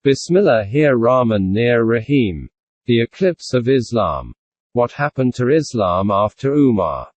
Bismillahir-Rahman-Nir-Rahim. The Eclipse of Islam. What Happened to Islam After Umar.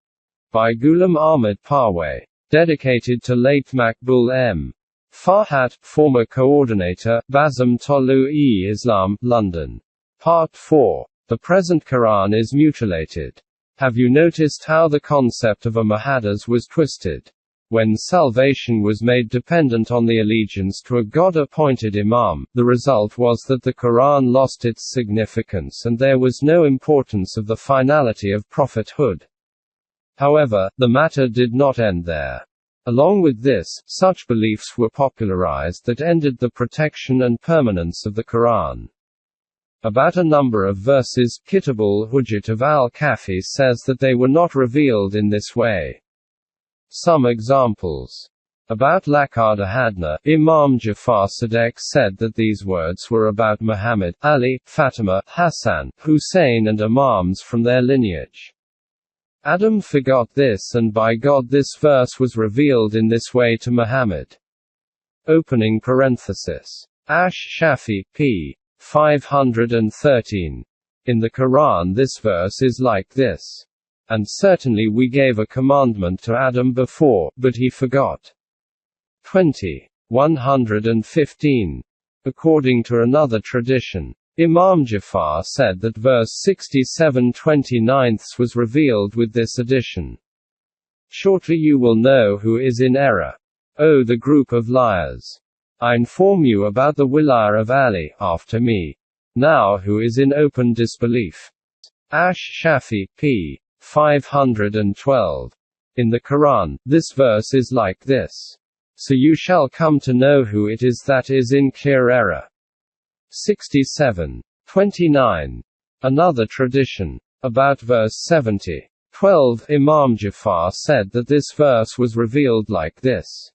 By Ghulam Ahmad Parwez. Dedicated to late Maqbul M. Farhat, former coordinator, Bazam Tolu-e-Islam, London. Part 4. The present Quran is mutilated. Have you noticed how the concept of a Muhaddis was twisted? When salvation was made dependent on the allegiance to a God-appointed Imam, the result was that the Quran lost its significance and there was no importance of the finality of prophethood. However, the matter did not end there. Along with this, such beliefs were popularized that ended the protection and permanence of the Quran. About a number of verses, Kitabul Hujjat of al-Kafi says that they were not revealed in this way. Some examples. About Laqad Ahadna, Imam Jafar Sadiq said that these words were about Muhammad, Ali, Fatima, Hassan, Hussein and Imams from their lineage. Adam forgot this, and by God this verse was revealed in this way to Muhammad. Opening parenthesis. Ash-Shafi, p. 513. In the Quran this verse is like this. And certainly we gave a commandment to Adam before, but he forgot. 20. 115. According to another tradition, Imam Jafar said that verse 67/29 was revealed with this addition. Shortly you will know who is in error. O the group of liars! I inform you about the wilayah of Ali, after me. Now who is in open disbelief. Ash-Shafi, p. 512. In the Quran, this verse is like this. So you shall come to know who it is that is in clear error. 67:29. Another tradition. About verse 70:12, Imam Jafar said that this verse was revealed like this.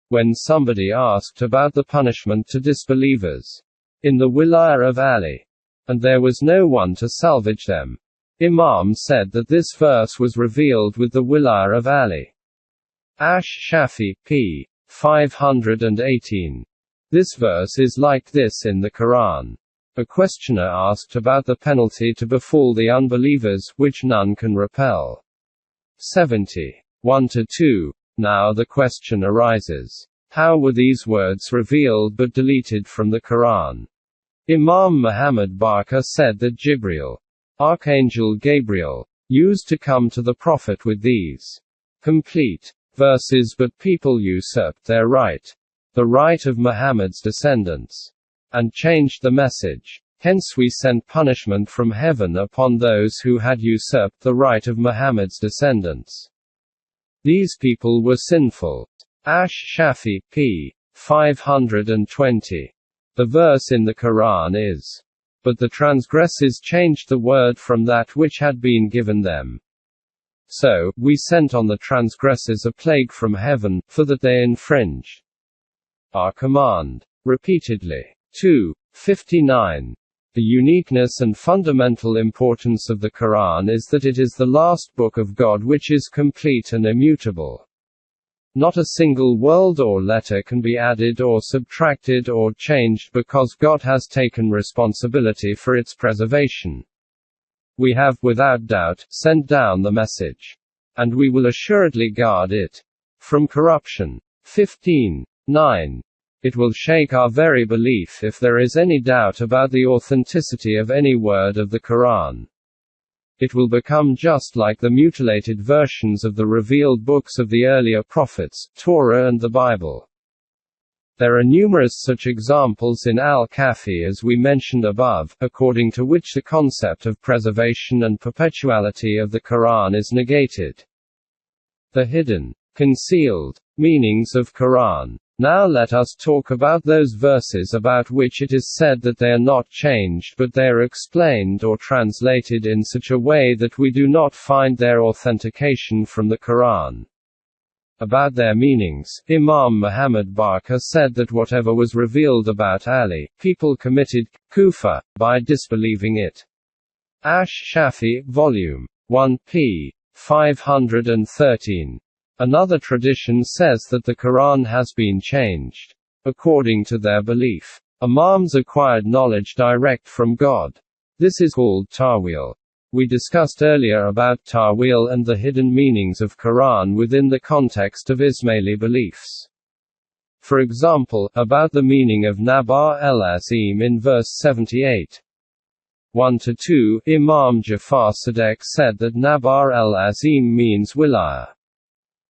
When somebody asked about the punishment to disbelievers in the wilayah of Ali, and there was no one to salvage them, Imam said that this verse was revealed with the wilayah of Ali. Ash-Shafi, p. 518. This verse is like this in the Quran. A questioner asked about the penalty to befall the unbelievers, which none can repel. 70:1-2. Now the question arises. How were these words revealed but deleted from the Quran? Imam Muhammad Baqir said that Jibril, Archangel Gabriel, used to come to the Prophet with these complete verses, but people usurped their right, the right of Muhammad's descendants, and changed the message. Hence we sent punishment from heaven upon those who had usurped the right of Muhammad's descendants. These people were sinful. Ash-Shafi, p. 520. The verse in the Quran is, but the transgressors changed the word from that which had been given them. So, we sent on the transgressors a plague from heaven, for that they infringe our command. Repeatedly. 2:59. The uniqueness and fundamental importance of the Quran is that it is the last book of God which is complete and immutable. Not a single word or letter can be added or subtracted or changed because God has taken responsibility for its preservation. We have, without doubt, sent down the message. And we will assuredly guard it from corruption. 15:9. It will shake our very belief if there is any doubt about the authenticity of any word of the Quran. It will become just like the mutilated versions of the revealed books of the earlier prophets, Torah and the Bible. There are numerous such examples in al-Kafi as we mentioned above, according to which the concept of preservation and perpetuality of the Quran is negated. The hidden, concealed meanings of Quran. Now let us talk about those verses about which it is said that they are not changed but they are explained or translated in such a way that we do not find their authentication from the Quran. About their meanings, Imam Muhammad Baqir said that whatever was revealed about Ali, people committed kufr by disbelieving it. Ash-Shafi, Volume 1, p. 513. Another tradition says that the Quran has been changed. According to their belief, Imams acquired knowledge direct from God. This is called ta'wil. We discussed earlier about ta'wil and the hidden meanings of Quran within the context of Ismaili beliefs. For example, about the meaning of Nabar el-Azim in verse 78. 1-2, Imam Jafar Sadiq said that Nabar el-Azim means wilayah.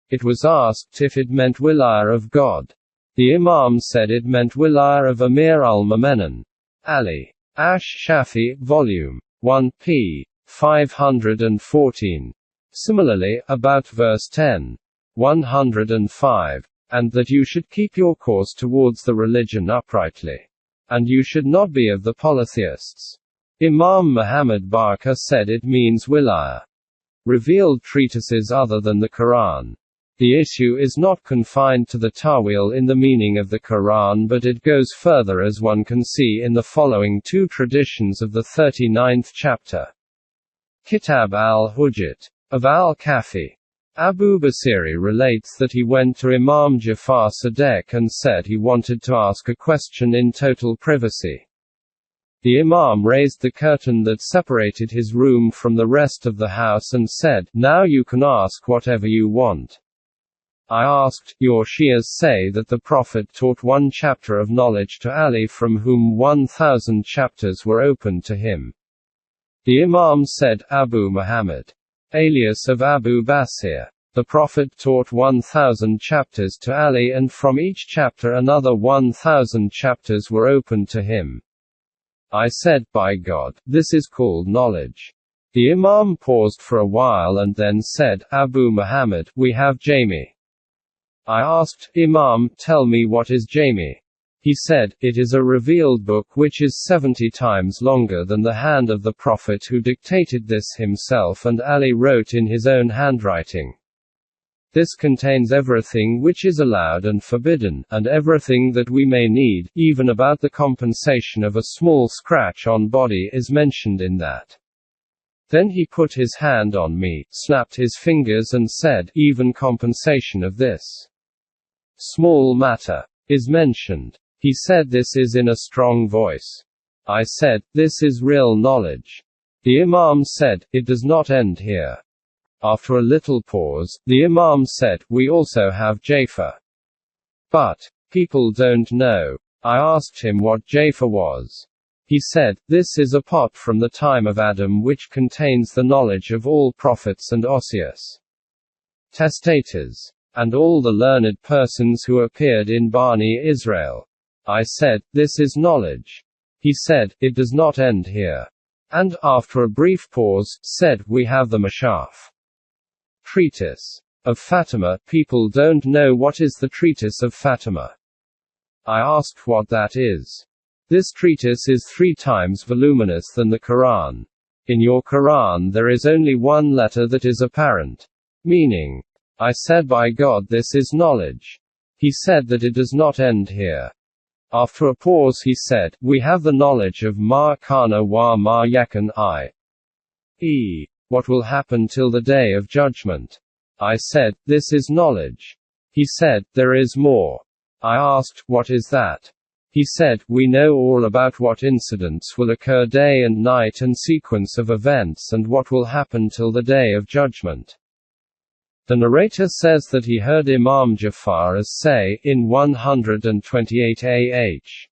It was asked if it meant wilayah of God. The Imam said it meant wilayah of Amir al-Mu'minin, Ali. Ash-Shafi, Volume 1 p. 514. Similarly, about verse 10. 105. And that you should keep your course towards the religion uprightly. And you should not be of the polytheists. Imam Muhammad Baqir said it means wilayah. Revealed treatises other than the Quran. The issue is not confined to the ta'wil in the meaning of the Quran, but it goes further, as one can see in the following two traditions of the 39th chapter. Kitab al-Hujjat of al-Kafi. Abu Basiri relates that he went to Imam Jafar Sadiq and said he wanted to ask a question in total privacy. The Imam raised the curtain that separated his room from the rest of the house and said, "Now you can ask whatever you want." I asked, "Your Shias say that the Prophet taught one chapter of knowledge to Ali from whom 1,000 chapters were opened to him." The Imam said, "Abu Muhammad, alias of Abu Basir. The Prophet taught 1,000 chapters to Ali, and from each chapter another 1,000 chapters were opened to him." I said, "By God, this is called knowledge." The Imam paused for a while and then said, "Abu Muhammad, we have Jami." I asked, "Imam, tell me what is Jami?" He said, "It is a revealed book which is 70 times longer than the hand of the Prophet who dictated this himself, and Ali wrote in his own handwriting. This contains everything which is allowed and forbidden, and everything that we may need, even about the compensation of a small scratch on body is mentioned in that." Then he put his hand on me, snapped his fingers and said, "Even compensation of this small matter is mentioned." He said this is in a strong voice. I said, "This is real knowledge." The Imam said, "It does not end here." After a little pause, the Imam said, "We also have Jafar. But people don't know." I asked him what Jafar was. He said, "This is a pot from the time of Adam which contains the knowledge of all prophets and Osius, testators, and all the learned persons who appeared in Bani Israel." I said, "This is knowledge." He said, "It does not end here." And, after a brief pause, said, "We have the Mashaf. Treatise of Fatima." People don't know what is the Treatise of Fatima. I asked what that is. This treatise is 3 times voluminous than the Quran. In your Quran there is only one letter that is apparent. Meaning. I said, "By God, this is knowledge." He said that it does not end here. After a pause he said, "We have the knowledge of ma kana wa ma yakan, i.e., what will happen till the day of judgment." I said, "This is knowledge." He said, "There is more." I asked, "What is that?" He said, "We know all about what incidents will occur day and night and sequence of events and what will happen till the day of judgment." The narrator says that he heard Imam Jafar as say, in 128 AH.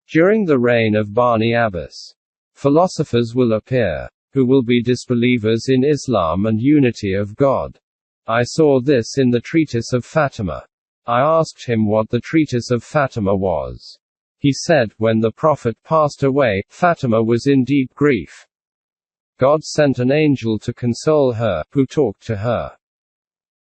During the reign of Bani Abbas, philosophers will appear, who will be disbelievers in Islam and unity of God. I saw this in the Treatise of Fatima. I asked him what the Treatise of Fatima was. He said, "When the Prophet passed away, Fatima was in deep grief. God sent an angel to console her, who talked to her.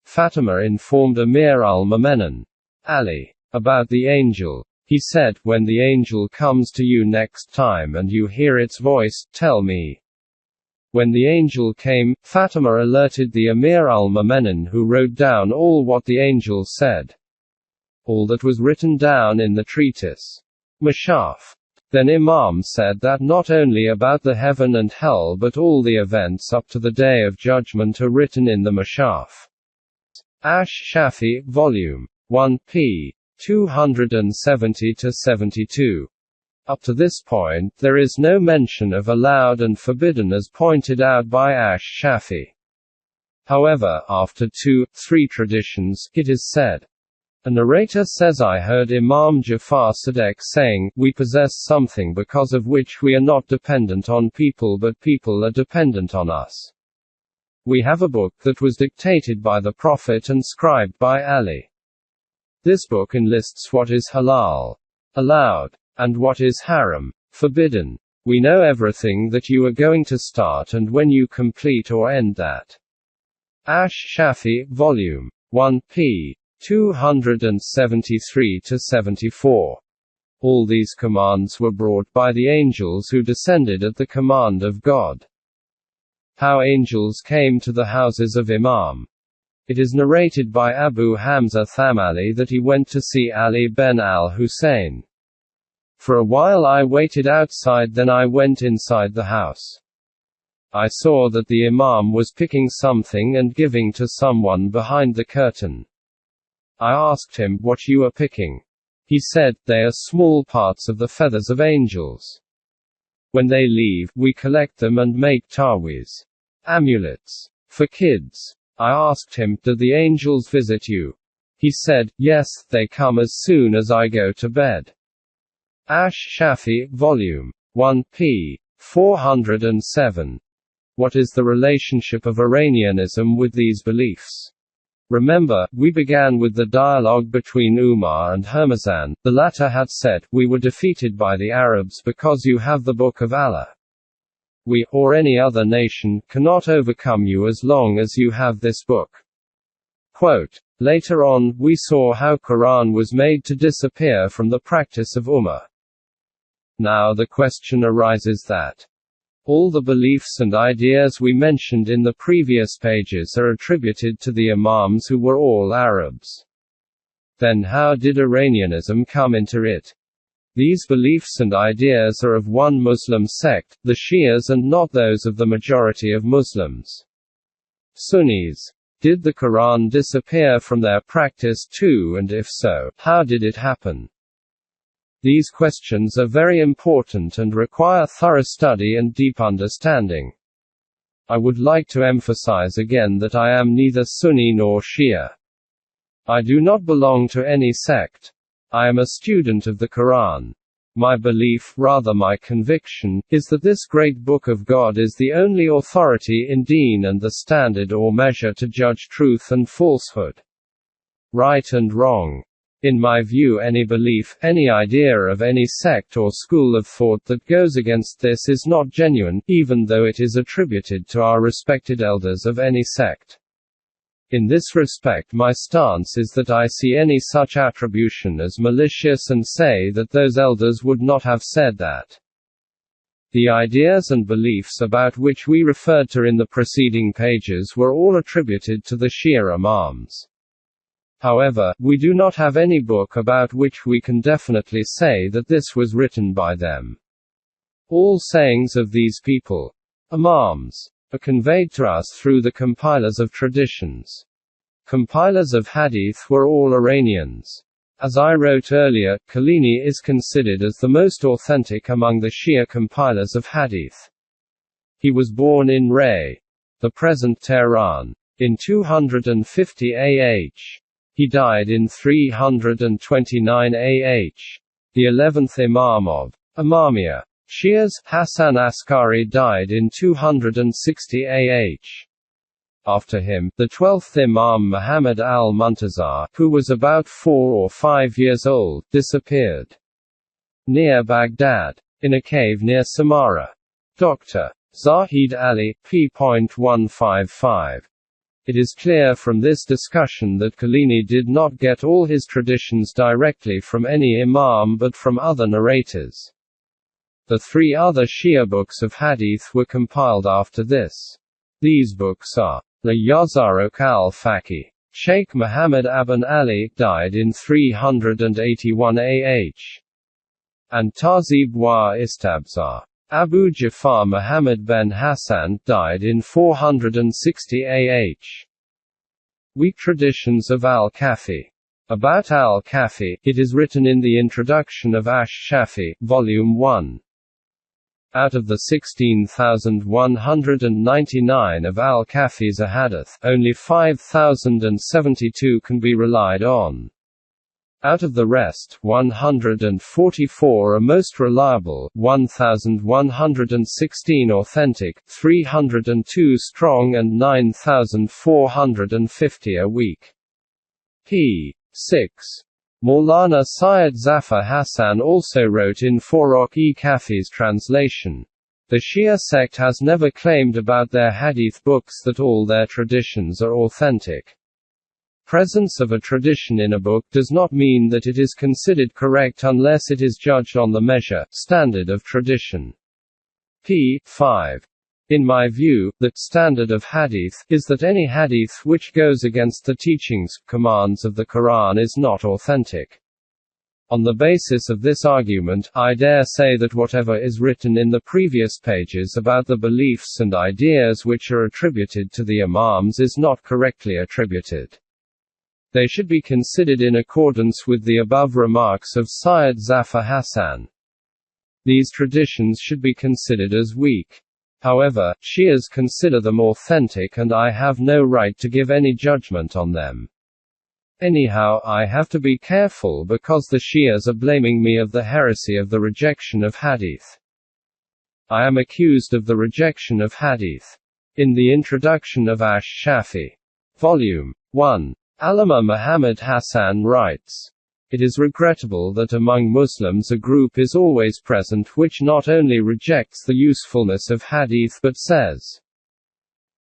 Fatima informed Amir al-Mu'minin, Ali, about the angel. He said, when the angel comes to you next time and you hear its voice, tell me." When the angel came, Fatima alerted the Amir al-Mu'minin, who wrote down all what the angel said. All that was written down in the treatise. Mashaf. Then Imam said that not only about the heaven and hell but all the events up to the day of judgment are written in the Mashaf. Ash-Shafi, Volume 1 p. 270-72. Up to this point, there is no mention of allowed and forbidden as pointed out by Ash-Shafi. However, after 2-3 traditions, it is said. A narrator says, I heard Imam Jafar Sadiq saying, we possess something because of which we are not dependent on people but people are dependent on us. We have a book that was dictated by the Prophet and scribed by Ali. This book enlists what is halal, allowed, and what is haram, forbidden. We know everything that you are going to start and when you complete or end that. Ash-Shafi, Volume 1, p. 273-74. All these commands were brought by the angels who descended at the command of God. How angels came to the houses of Imam. It is narrated by Abu Hamza Thamali that he went to see Ali ben al-Hussein. For a while I waited outside, then I went inside the house. I saw that the Imam was picking something and giving to someone behind the curtain. I asked him, what you are picking? He said, they are small parts of the feathers of angels. When they leave, we collect them and make ta'wiz, amulets, for kids. I asked him, do the angels visit you? He said, yes, they come as soon as I go to bed. Ash-Shafi, Volume 1, p. 407. What is the relationship of Iranianism with these beliefs? Remember, we began with the dialogue between Umar and Hermazan. The latter had said, we were defeated by the Arabs because you have the Book of Allah. We, or any other nation, cannot overcome you as long as you have this book. Quote, later on, we saw how Quran was made to disappear from the practice of Ummah. Now the question arises that all the beliefs and ideas we mentioned in the previous pages are attributed to the Imams who were all Arabs. Then how did Iranianism come into it? These beliefs and ideas are of one Muslim sect, the Shias, and not those of the majority of Muslims. Sunnis. Did the Quran disappear from their practice too, and if so, how did it happen? These questions are very important and require thorough study and deep understanding. I would like to emphasize again that I am neither Sunni nor Shia. I do not belong to any sect. I am a student of the Quran. My belief, rather my conviction, is that this great book of God is the only authority in deen and the standard or measure to judge truth and falsehood, right and wrong. In my view, any belief, any idea of any sect or school of thought that goes against this is not genuine, even though it is attributed to our respected elders of any sect. In this respect, my stance is that I see any such attribution as malicious and say that those elders would not have said that. The ideas and beliefs about which we referred to in the preceding pages were all attributed to the Shia Imams. However, we do not have any book about which we can definitely say that this was written by them. All sayings of these people, Imams, are conveyed to us through the compilers of traditions. Compilers of hadith were all Iranians. As I wrote earlier, Khalini is considered as the most authentic among the Shia compilers of hadith. He was born in Ray, the present Tehran, in 250 AH. He died in 329 AH. The 11th Imam of Imamiyya Shias, Hassan Askari, died in 260 AH. After him, the 12th Imam Muhammad al-Muntazar, who was about 4 or 5 years old, disappeared near Baghdad, in a cave near Samarra. Dr. Zahid Ali, p.155. It is clear from this discussion that Khalini did not get all his traditions directly from any imam but from other narrators. The 3 other Shia books of hadith were compiled after this. These books are La Yazarok al-Faqih. Sheikh Muhammad Aban Ali, died in 381 AH. And Tazib wa Istabzar. Abu Jafar Muhammad ben Hassan, died in 460 AH. Weak traditions of al-Kafi. About al-Kafi, it is written in the introduction of Ash-Shafi, Volume 1. Out of the 16,199 of al-Kafi's ahadith, only 5,072 can be relied on. Out of the rest, 144 are most reliable, 1,116 authentic, 302 strong and 9,450 are weak. p. 6. Maulana Syed Zafar Hassan also wrote in Farokh-e-Kafi's translation. The Shia sect has never claimed about their hadith books that all their traditions are authentic. Presence of a tradition in a book does not mean that it is considered correct unless it is judged on the measure, standard of tradition. p. 5. In my view, the standard of hadith is that any hadith which goes against the teachings, commands of the Quran is not authentic. On the basis of this argument, I dare say that whatever is written in the previous pages about the beliefs and ideas which are attributed to the Imams is not correctly attributed. They should be considered in accordance with the above remarks of Syed Zafar Hassan. These traditions should be considered as weak. However, Shias consider them authentic and I have no right to give any judgment on them. Anyhow, I have to be careful because the Shias are blaming me of the heresy of the rejection of hadith. I am accused of the rejection of hadith. In the introduction of Ash-Shafi, Volume 1, Allama Muhammad Hassan writes, "It is regrettable that among Muslims a group is always present which not only rejects the usefulness of hadith but says,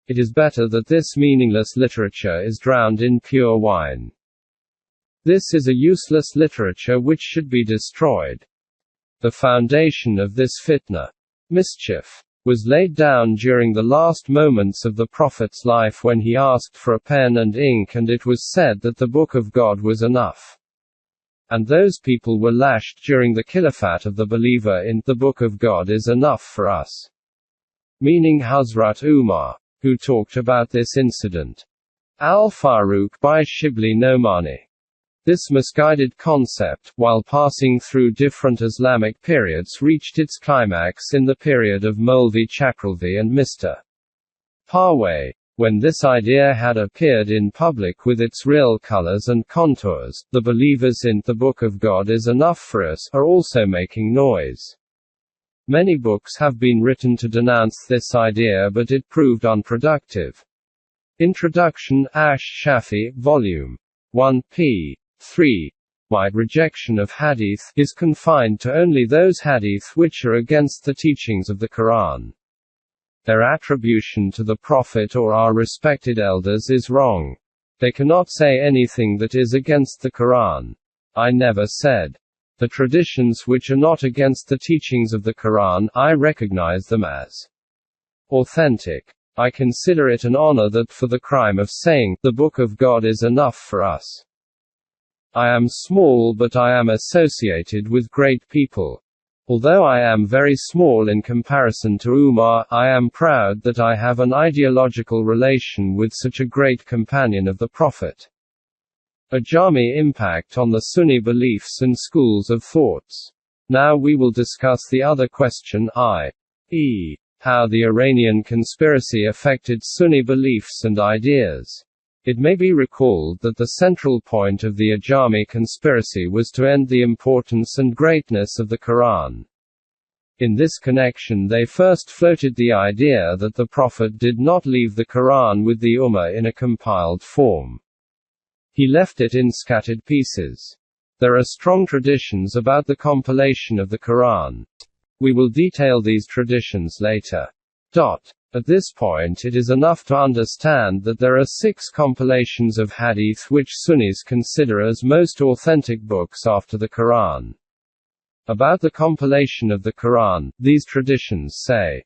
it is better that this meaningless literature is drowned in pure wine. This is a useless literature which should be destroyed. The foundation of this fitna, mischief, was laid down during the last moments of the Prophet's life when he asked for a pen and ink and it was said that the Book of God was enough. And those people were lashed during the Khilafat of the believer in the Book of God is enough for us." Meaning Hazrat Umar, who talked about this incident. Al-Faruq by Shibli Nomani. This misguided concept, while passing through different Islamic periods, reached its climax in the period of Maulvi Chakralvi and Mr. Parwez. When this idea had appeared in public with its real colors and contours, the believers in the Book of God is enough for us are also making noise. Many books have been written to denounce this idea but it proved unproductive. Introduction, Ash-Shafi, Volume 1, p. 3. My rejection of hadith is confined to only those hadith which are against the teachings of the Quran. Their attribution to the Prophet or our respected elders is wrong. They cannot say anything that is against the Quran. I never said. The traditions which are not against the teachings of the Quran, I recognize them as authentic. I consider it an honor that for the crime of saying, the Book of God is enough for us. I am small but I am associated with great people. Although I am very small in comparison to Umar, I am proud that I have an ideological relation with such a great companion of the Prophet. Ajami impact on the Sunni beliefs and schools of thoughts. Now we will discuss the other question, i.e., how the Iranian conspiracy affected Sunni beliefs and ideas. It may be recalled that the central point of the Ajami conspiracy was to end the importance and greatness of the Quran. In this connection they first floated the idea that the Prophet did not leave the Quran with the Ummah in a compiled form. He left it in scattered pieces. There are strong traditions about the compilation of the Quran. We will detail these traditions later. At this point it is enough to understand that there are 6 compilations of hadith which Sunnis consider as most authentic books after the Quran. About the compilation of the Quran, these traditions say.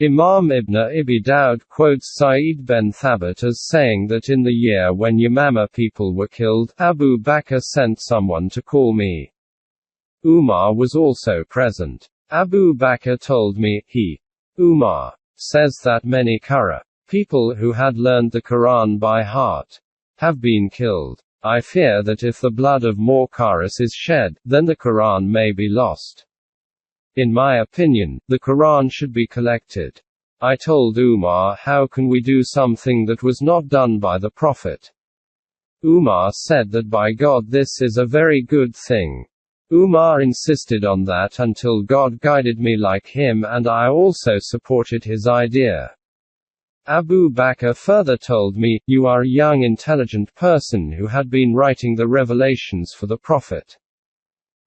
Imam Ibn Abi Dawud quotes Sa'id bin Thabit as saying that in the year when Yamama people were killed, Abu Bakr sent someone to call me. Umar was also present. Abu Bakr told me, Umar says that many Qurra people who had learned the Quran by heart have been killed. I fear that if the blood of more Qaris is shed, then the Quran may be lost. In my opinion, the Quran should be collected. I told Umar, how can we do something that was not done by the Prophet? Umar said that by God this is a very good thing. Umar insisted on that until God guided me like him, and I also supported his idea. Abu Bakr further told me, you are a young intelligent person who had been writing the revelations for the Prophet.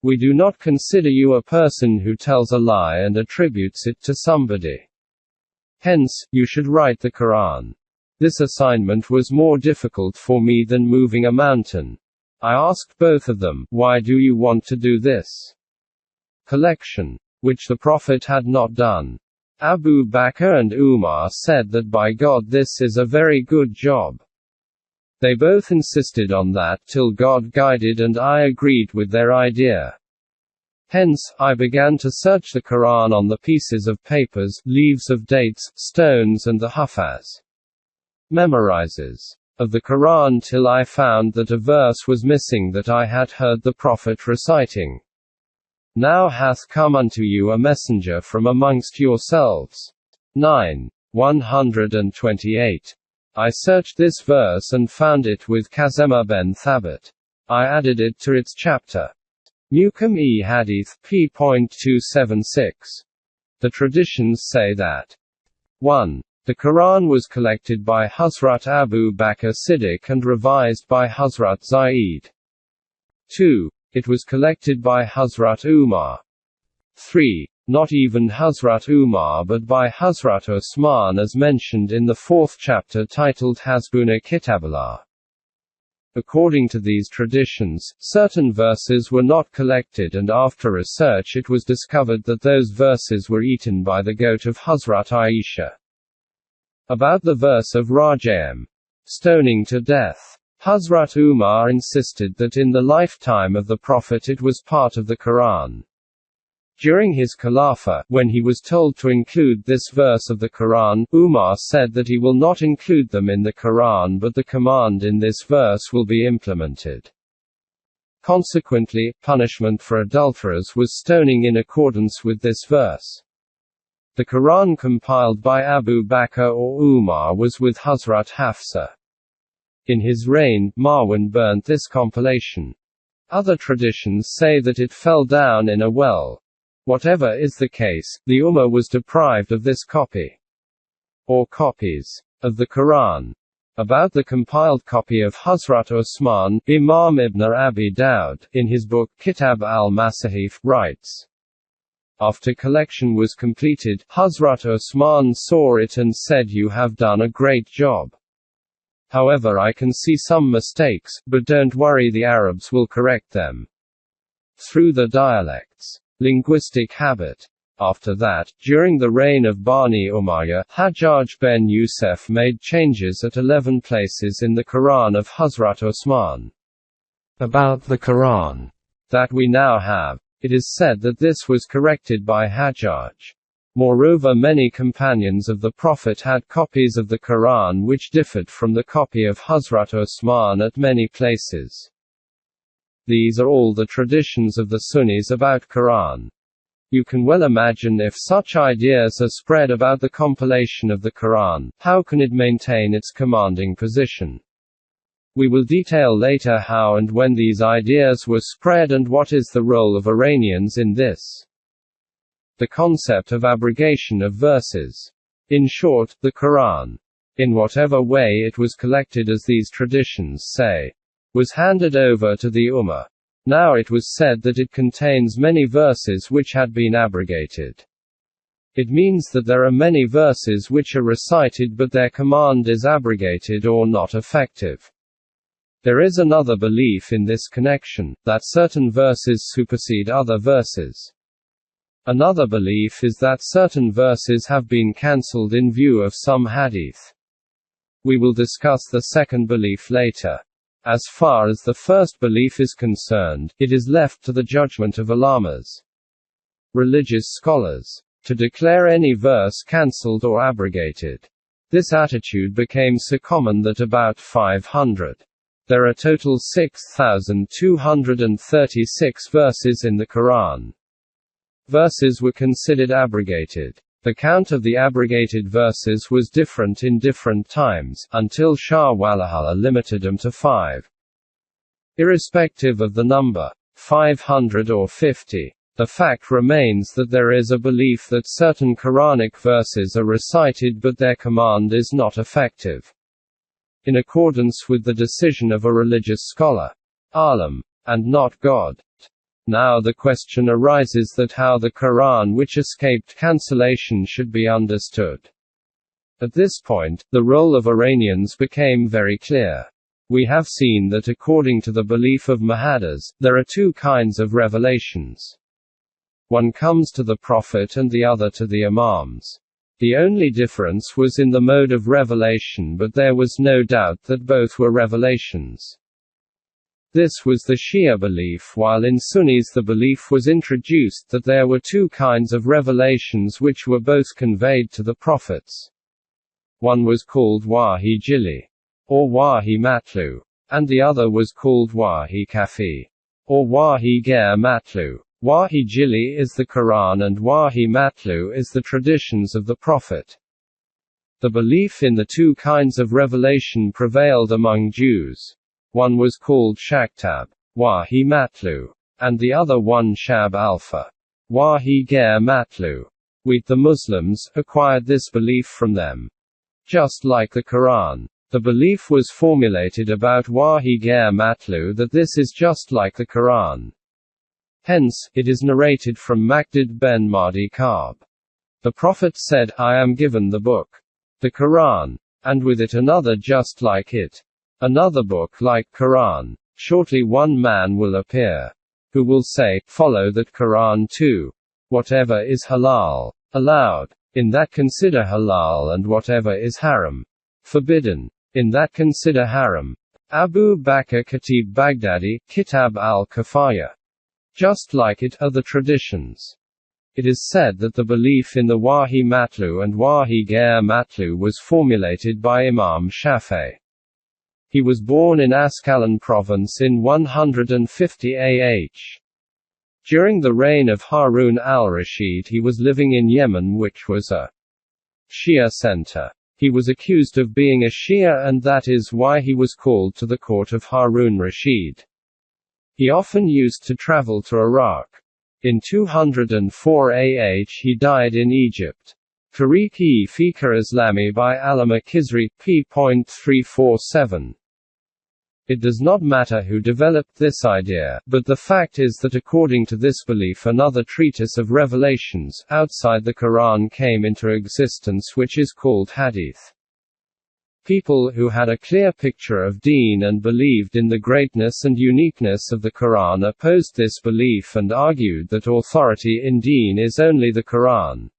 We do not consider you a person who tells a lie and attributes it to somebody. Hence, you should write the Quran. This assignment was more difficult for me than moving a mountain. I asked both of them, why do you want to do this collection, which the Prophet had not done? Abu Bakr and Umar said that by God this is a very good job. They both insisted on that till God guided, and I agreed with their idea. Hence, I began to search the Quran on the pieces of papers, leaves of dates, stones and the Hufaz memorizers of the Quran till I found that a verse was missing that I had heard the Prophet reciting. Now hath come unto you a messenger from amongst yourselves. 9. 128. I searched this verse and found it with Kazema ben Thabit. I added it to its chapter. Muqam Hadith, p.276. The traditions say that 1. The Quran was collected by Hazrat Abu Bakr Siddiq and revised by Hazrat Zaid. 2. It was collected by Hazrat Umar. 3. Not even Hazrat Umar but by Hazrat Osman as mentioned in the 4th chapter titled Hasbuna Kitaballah. According to these traditions, certain verses were not collected, and after research it was discovered that those verses were eaten by the goat of Hazrat Aisha. About the verse of Rajam, stoning to death, Hazrat Umar insisted that in the lifetime of the Prophet it was part of the Quran. During his Khilafah, when he was told to include this verse of the Quran, Umar said that he will not include them in the Quran, but the command in this verse will be implemented. Consequently, punishment for adulterers was stoning in accordance with this verse. The Quran compiled by Abu Bakr or Umar was with Hazrat Hafsa. In his reign, Marwan burnt this compilation. Other traditions say that it fell down in a well. Whatever is the case, the Ummah was deprived of this copy or copies of the Quran. About the compiled copy of Hazrat Osman, Imam Ibn Abi Dawud, in his book Kitab al-Masahif, writes, after collection was completed, Hazrat Osman saw it and said, you have done a great job. However, I can see some mistakes, but don't worry, the Arabs will correct them through the dialects. Linguistic habit. After that, during the reign of Bani Umayyah, Hajjaj ben Yusuf made changes at 11 places in the Quran of Hazrat Osman. About the Quran that we now have, it is said that this was corrected by Hajjaj. Moreover, many companions of the Prophet had copies of the Quran which differed from the copy of Hazrat Osman at many places. These are all the traditions of the Sunnis about Quran. You can well imagine if such ideas are spread about the compilation of the Quran, how can it maintain its commanding position? We will detail later how and when these ideas were spread and what is the role of Iranians in this. The concept of abrogation of verses. In short, the Quran, in whatever way it was collected as these traditions say, was handed over to the Ummah. Now it was said that it contains many verses which had been abrogated. It means that there are many verses which are recited but their command is abrogated or not effective. There is another belief in this connection, that certain verses supersede other verses. Another belief is that certain verses have been cancelled in view of some hadith. We will discuss the second belief later. As far as the first belief is concerned, it is left to the judgment of Allamas, religious scholars, to declare any verse cancelled or abrogated. This attitude became so common that about 500 There are total 6,236 verses in the Quran. Verses were considered abrogated. The count of the abrogated verses was different in different times, until Shah Waliullah limited them to 5. Irrespective of the number, 500 or 50, the fact remains that there is a belief that certain Quranic verses are recited but their command is not effective. In accordance with the decision of a religious scholar, Alam, and not God. Now the question arises that how the Quran which escaped cancellation should be understood. At this point, the role of Iranians became very clear. We have seen that according to the belief of Muhaddis, there are two kinds of revelations. One comes to the Prophet and the other to the Imams. The only difference was in the mode of revelation, but there was no doubt that both were revelations. This was the Shia belief, while in Sunnis the belief was introduced that there were two kinds of revelations which were both conveyed to the prophets. One was called Wahi Jili, or Wahi Matlu, and the other was called Wahi Kafi, or Wahi Ghair Matlu. Wahi Jili is the Quran and Wahi Matlu is the traditions of the Prophet. The belief in the two kinds of revelation prevailed among Jews. One was called Shaktab, Wahi Matlu, and the other one Shab Alpha, Wahi Ghair Matlu. We, the Muslims, acquired this belief from them. Just like the Quran, the belief was formulated about Wahi Ghair Matlu that this is just like the Quran. Hence, it is narrated from Maqdad ben Mahdi Ka'b. The Prophet said, I am given the book, the Quran, and with it another just like it. Another book like Quran. Shortly one man will appear, who will say, follow that Quran too. Whatever is halal, allowed, in that consider halal, and whatever is haram, forbidden, in that consider haram. Abu Bakr Khatib Baghdadi, Kitab al-Kafaya. Just like it are the traditions. It is said that the belief in the Wahi Matlu and Wahi Ghair Matlu was formulated by Imam Shafi'i. He was born in Asqalan province in 150 AH. During the reign of Harun al-Rashid he was living in Yemen, which was a Shia center. He was accused of being a Shia, and that is why he was called to the court of Harun Rashid. He often used to travel to Iraq. In 204 AH he died in Egypt. Tariq-e-Fiqh Islami by Allama Khizri, p.347. It does not matter who developed this idea, but the fact is that according to this belief another treatise of revelations, outside the Quran came into existence which is called Hadith. People who had a clear picture of Deen and believed in the greatness and uniqueness of the Quran opposed this belief and argued that authority in Deen is only the Quran.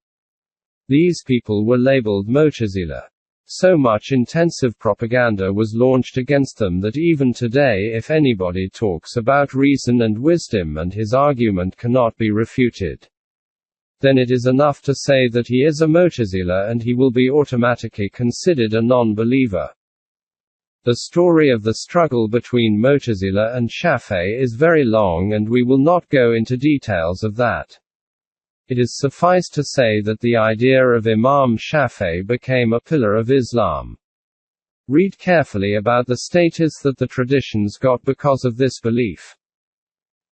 These people were labeled Mu'tazila. So much intensive propaganda was launched against them that even today if anybody talks about reason and wisdom and his argument cannot be refuted, then it is enough to say that he is a Mu'tazila and he will be automatically considered a non-believer. The story of the struggle between Mu'tazila and Shafi'i is very long and we will not go into details of that. It is suffice to say that the idea of Imam Shafi'i became a pillar of Islam. Read carefully about the status that the traditions got because of this belief.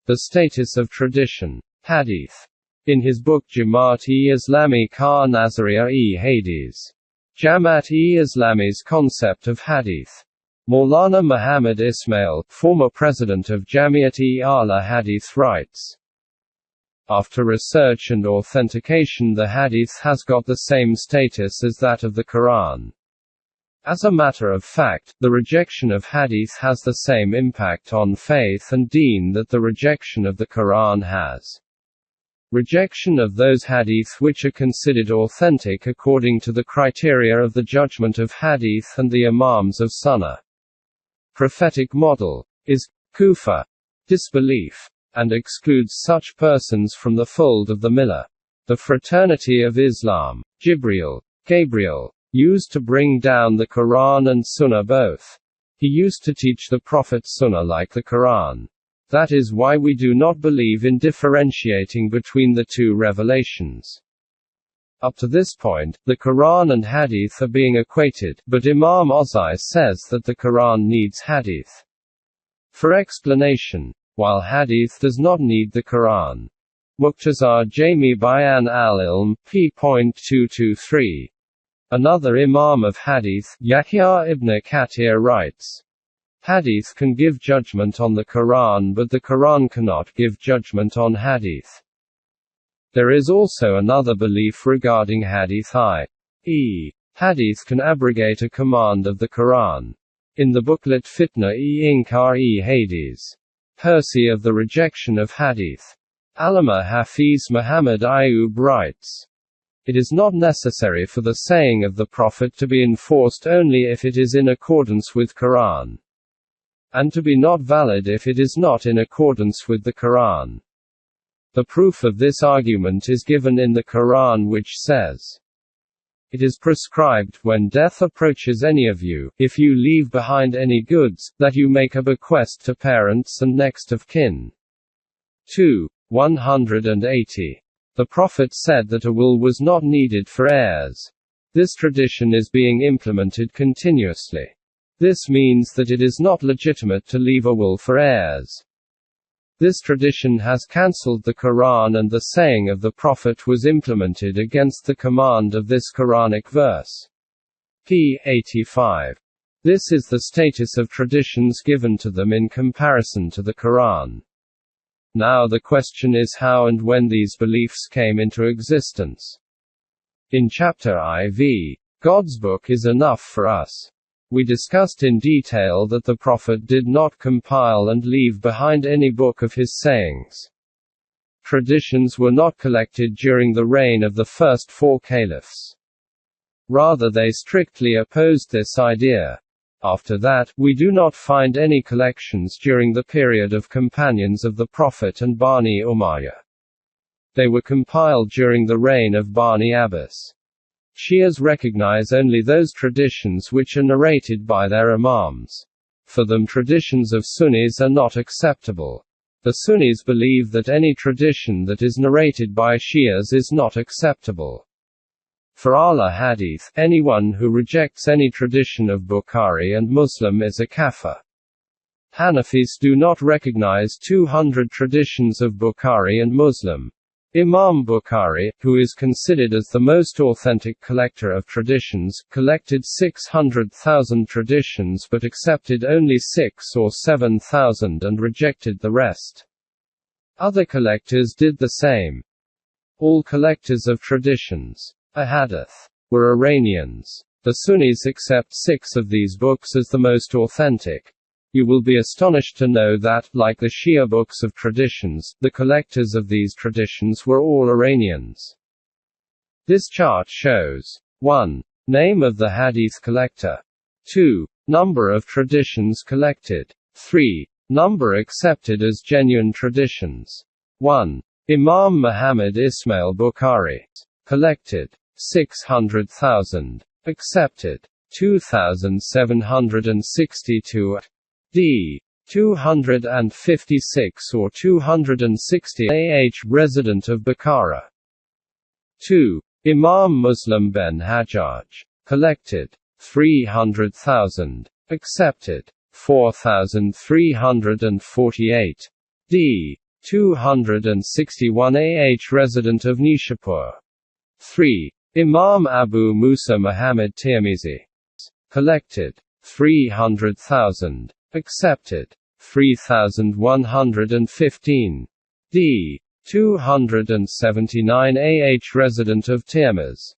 The status of tradition. Hadith. In his book Jamaat-e-Islami ka Nazariya-e-Hadith, Jamaat-e-Islami's concept of Hadith, Maulana Muhammad Ismail, former president of Jamiat-e-Ala Hadith, writes, after research and authentication the Hadith has got the same status as that of the Quran. As a matter of fact, the rejection of Hadith has the same impact on faith and deen that the rejection of the Quran has. Rejection of those Hadith which are considered authentic according to the criteria of the judgment of Hadith and the Imams of Sunnah. Prophetic model is kufr, disbelief, and excludes such persons from the fold of the Millah. The fraternity of Islam, Gabriel, used to bring down the Quran and Sunnah both. He used to teach the Prophet's Sunnah like the Quran. That is why we do not believe in differentiating between the two revelations. Up to this point, the Quran and Hadith are being equated, but Imam Ozai says that the Quran needs Hadith for explanation, while Hadith does not need the Quran. Muqtazar Jami Bayan al-Ilm, p.223. Another Imam of Hadith, Yahya ibn Kathir writes, Hadith can give judgment on the Quran, but the Quran cannot give judgment on Hadith. There is also another belief regarding Hadith, i.e., Hadith can abrogate a command of the Quran. In the booklet Fitna-e-Inkar-e Hades, Percy of the Rejection of Hadith, Allama Hafiz Muhammad Ayub writes, it is not necessary for the saying of the Prophet to be enforced only if it is in accordance with Quran, and to be not valid if it is not in accordance with the Quran. The proof of this argument is given in the Quran, which says, it is prescribed, when death approaches any of you, if you leave behind any goods, that you make a bequest to parents and next of kin. 2. 180. The Prophet said that a will was not needed for heirs. This tradition is being implemented continuously. This means that it is not legitimate to leave a will for heirs. This tradition has cancelled the Quran, and the saying of the Prophet was implemented against the command of this Quranic verse. p. 85. This is the status of traditions given to them in comparison to the Quran. Now the question is how and when these beliefs came into existence. In Chapter IV, God's Book is enough for us, we discussed in detail that the Prophet did not compile and leave behind any book of his sayings. Traditions were not collected during the reign of the first four caliphs. Rather, they strictly opposed this idea. After that, we do not find any collections during the period of companions of the Prophet and Bani Umayyah. They were compiled during the reign of Bani Abbas. Shias recognize only those traditions which are narrated by their imams. For them, traditions of Sunnis are not acceptable. The Sunnis believe that any tradition that is narrated by Shias is not acceptable. For Ahl Hadith, anyone who rejects any tradition of Bukhari and Muslim is a kafir. Hanafis do not recognize 200 traditions of Bukhari and Muslim. Imam Bukhari, who is considered as the most authentic collector of traditions, collected 600,000 traditions but accepted only 6 or 7,000 and rejected the rest. Other collectors did the same. All collectors of traditions, ahadith, were Iranians. The Sunnis accept 6 of these books as the most authentic. You will be astonished to know that, like the Shia books of traditions, the collectors of these traditions were all Iranians. This chart shows 1. Name of the Hadith collector. 2. Number of traditions collected. 3. Number accepted as genuine traditions. 1. Imam Muhammad Ismail Bukhari. Collected 600,000. Accepted 2,762. D. 256 or 260 AH resident of Bukhara. 2. Imam Muslim ben Hajjaj. Collected 300,000. Accepted 4,348. D. 261 AH resident of Nishapur. 3. Imam Abu Musa Muhammad Tirmizi. Collected 300,000. Accepted 3,115. D. 279 AH resident of Tirmiz.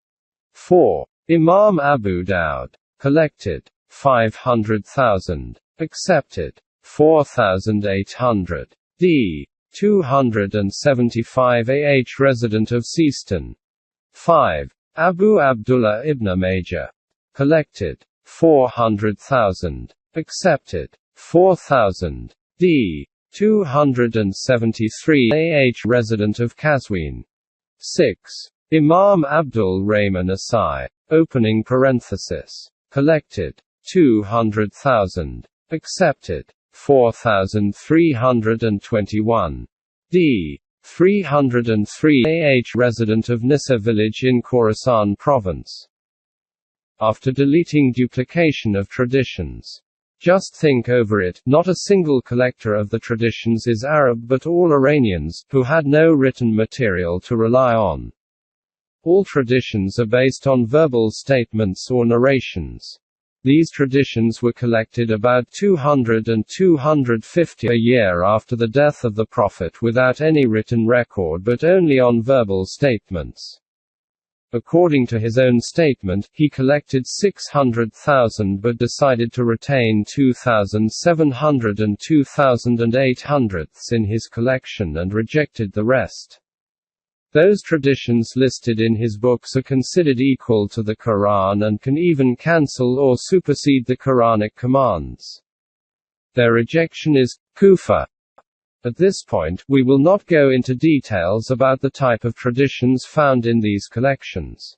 4. Imam Abu Dawud. Collected 500,000. Accepted 4,800. D. 275 AH resident of Sistan. 5. Abu Abdullah ibn Majah. Collected 400,000. Accepted 4,000. D. 273 AH resident of Qazwin. 6. Imam Abdul Rahman Asai. Opening parenthesis. Collected 200,000. Accepted. 4321. D. 303 AH resident of Nissa village in Khorasan province. After deleting duplication of traditions. Just think over it, not a single collector of the traditions is Arab but all Iranians, who had no written material to rely on. All traditions are based on verbal statements or narrations. These traditions were collected about 200 and 250 a year after the death of the Prophet without any written record but only on verbal statements. According to his own statement, he collected 600,000 but decided to retain 2,700 and 2,800 in his collection and rejected the rest. Those traditions listed in his books are considered equal to the Quran and can even cancel or supersede the Quranic commands. Their rejection is kufr. At this point, we will not go into details about the type of traditions found in these collections.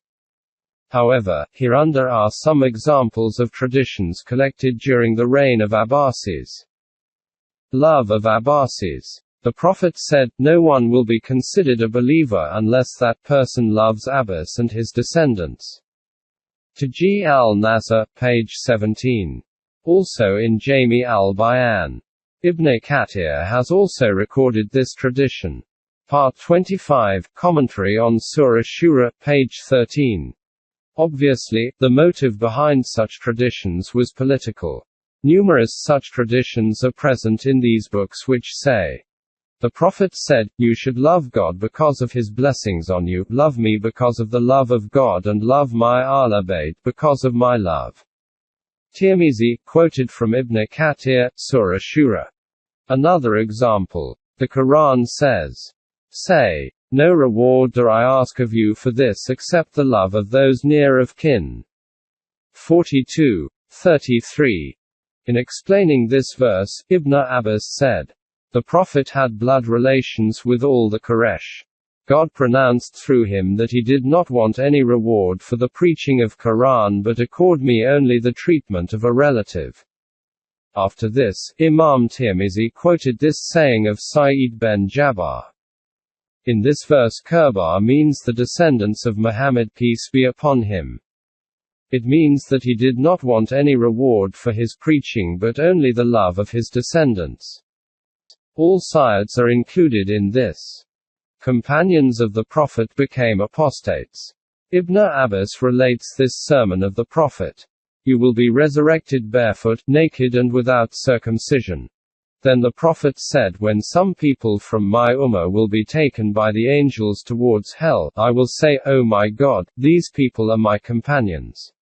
However, hereunder are some examples of traditions collected during the reign of Abbasis. Love of Abbasis. The Prophet said, "No one will be considered a believer unless that person loves Abbas and his descendants." To G. al-Nasr, page 17. Also in Jami al-Bayan. Ibn Kathir has also recorded this tradition. Part 25, Commentary on Surah Shura, page 13. Obviously, the motive behind such traditions was political. Numerous such traditions are present in these books which say, "The Prophet said, you should love God because of his blessings on you, love me because of the love of God and love my Ahl Bayt because of my love." Tirmizi, quoted from Ibn Kathir, Surah Shura. Another example. The Quran says, "Say, no reward do I ask of you for this except the love of those near of kin." 42:33. In explaining this verse, Ibn Abbas said, "The Prophet had blood relations with all the Quraysh. God pronounced through him that he did not want any reward for the preaching of Quran but accord me only the treatment of a relative." After this, Imam Tirmizi quoted this saying of Sa'id ben Jabbar. In this verse Qurba means the descendants of Muhammad peace be upon him. It means that he did not want any reward for his preaching but only the love of his descendants. All sides are included in this. Companions of the Prophet became apostates. Ibn Abbas relates this sermon of the Prophet. "You will be resurrected barefoot, naked and without circumcision." Then the Prophet said, "When some people from my ummah will be taken by the angels towards hell, I will say, O my God, these people are my companions.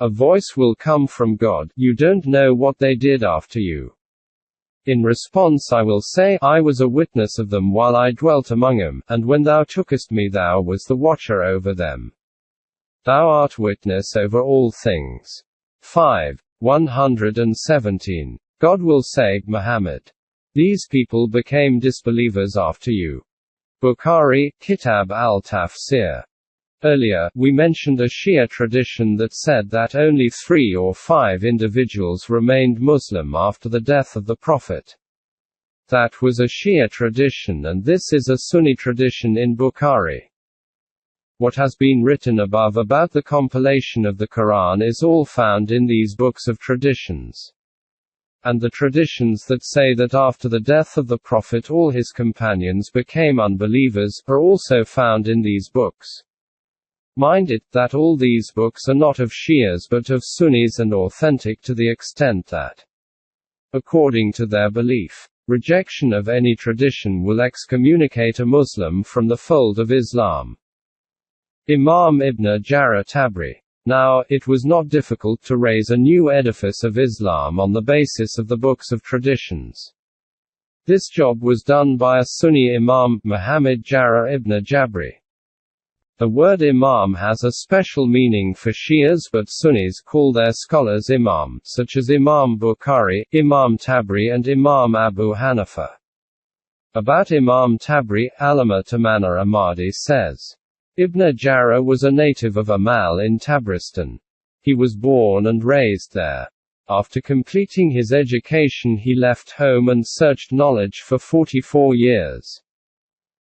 A voice will come from God, you don't know what they did after you. In response I will say, I was a witness of them while I dwelt among them, and when thou tookest me thou was the watcher over them. Thou art witness over all things." 5:117. God will say, Muhammad, "These people became disbelievers after you." Bukhari, Kitab al-Tafsir. Earlier, we mentioned a Shia tradition that said that only 3 or 5 individuals remained Muslim after the death of the Prophet. That was a Shia tradition and this is a Sunni tradition in Bukhari. What has been written above about the compilation of the Quran is all found in these books of traditions. And the traditions that say that after the death of the Prophet all his companions became unbelievers, are also found in these books. Mind it, that all these books are not of Shias but of Sunnis and authentic to the extent that, according to their belief, rejection of any tradition will excommunicate a Muslim from the fold of Islam. Imam Ibn Jarir Tabari. Now, it was not difficult to raise a new edifice of Islam on the basis of the books of traditions. This job was done by a Sunni Imam, Muhammad Jarir ibn Jabri. The word Imam has a special meaning for Shias but Sunnis call their scholars Imam, such as Imam Bukhari, Imam Tabari and Imam Abu Hanifa. About Imam Tabari, Allama Tamana Ahmadi says, Ibn Jarir was a native of Amal in Tabaristan. He was born and raised there. After completing his education he left home and searched knowledge for 44 years.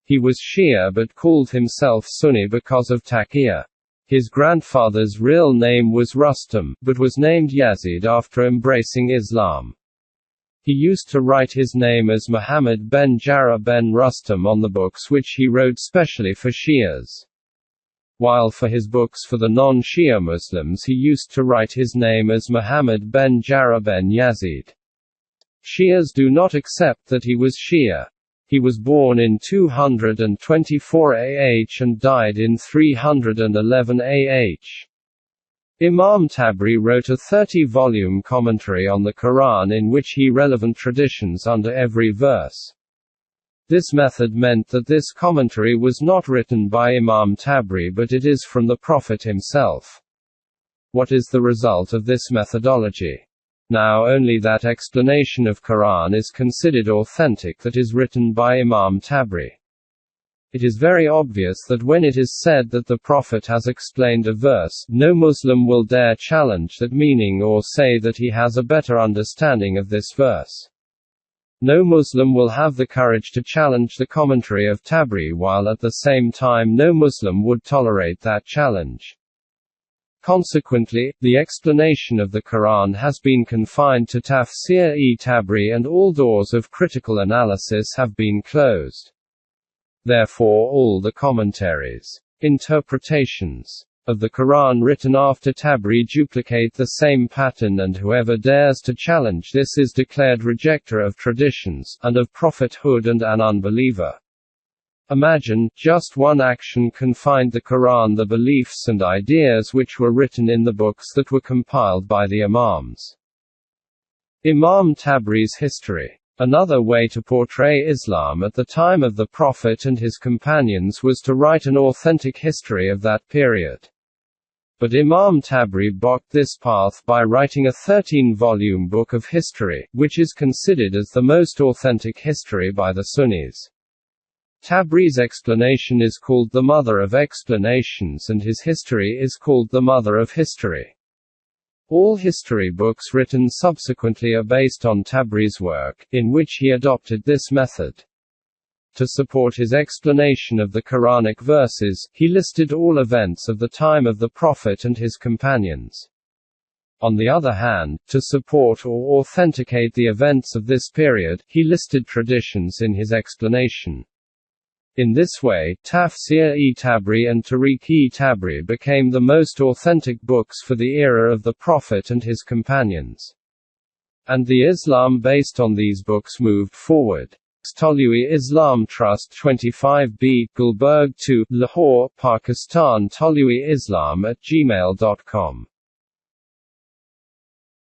He was Shia but called himself Sunni because of taqiyya. His grandfather's real name was Rustam, but was named Yazid after embracing Islam. He used to write his name as Muhammad ben Jarrah ben Rustam on the books which he wrote specially for Shias. While for his books for the non-Shia Muslims he used to write his name as Muhammad ben Jarrah ben Yazid. Shias do not accept that he was Shia. He was born in 224 AH and died in 311 AH. Imam Tabri wrote a 30-volume commentary on the Quran in which he relevant traditions under every verse. This method meant that this commentary was not written by Imam Tabri but it is from the Prophet himself. What is the result of this methodology? Now only that explanation of Quran is considered authentic that is written by Imam Tabri. It is very obvious that when it is said that the Prophet has explained a verse, no Muslim will dare challenge that meaning or say that he has a better understanding of this verse. No Muslim will have the courage to challenge the commentary of Tabri while at the same time no Muslim would tolerate that challenge. Consequently, the explanation of the Quran has been confined to Tafsir-e-Tabri and all doors of critical analysis have been closed. Therefore all the commentaries, interpretations, of the Quran written after Tabri duplicate the same pattern and whoever dares to challenge this is declared rejecter of traditions, and of prophethood and an unbeliever. Imagine, just one action confined the Quran the beliefs and ideas which were written in the books that were compiled by the Imams. Imam Tabri's history. Another way to portray Islam at the time of the Prophet and his companions was to write an authentic history of that period. But Imam Tabri blocked this path by writing a 13-volume book of history, which is considered as the most authentic history by the Sunnis. Tabri's explanation is called the Mother of Explanations and his history is called the Mother of History. All history books written subsequently are based on Tabri's work, in which he adopted this method. To support his explanation of the Quranic verses, he listed all events of the time of the Prophet and his companions. On the other hand, to support or authenticate the events of this period, he listed traditions in his explanation. In this way, Tafsir-e-Tabri and Tariq-e-Tabri became the most authentic books for the era of the Prophet and his companions. And the Islam based on these books moved forward. Tolui Islam Trust 25B, Gulberg 2, Lahore, Pakistan. Tolui Islam@gmail.com